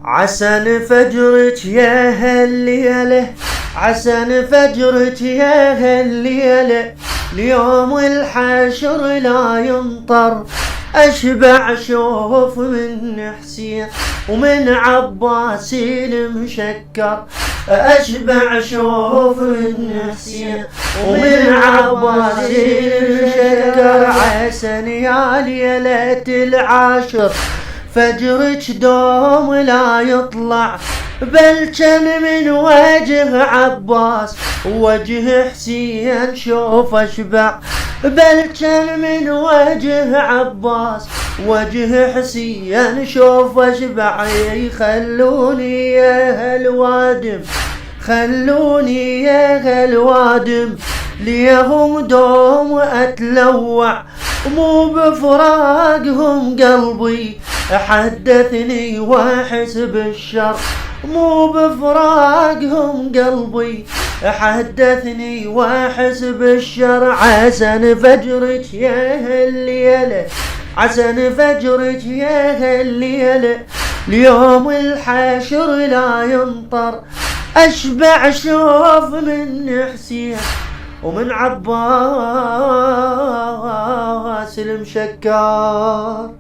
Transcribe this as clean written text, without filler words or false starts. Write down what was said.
عسى فجرك يا هالليلة، عسى فجرك يا هالليلة، اليوم الحشر لا ينطر. أشبع شوف من حسين ومن عباس المشكر، أشبع شوف من حسين ومن عباس المشكر. عسى يا ليلة العاشر فجرك دوم لا يطلع، بل كان من وجه عباس وجه حسين شوف اشبع، بل كان من وجه عباس وجه حسين شوف اشبع. خلوني يا هالوادم، خلوني يا هالوادم، ليهم دوم اتلوع، مو بفراقهم قلبي حدثني واحس بالشر، مو بفراقهم قلبي حدثني واحس بالشر. عسى فجرك يا هالليلة، عسى فجرك يا هالليلة، اليوم الحشر لا ينطر. أشبع شوف من حسين ومن عباس المشكر.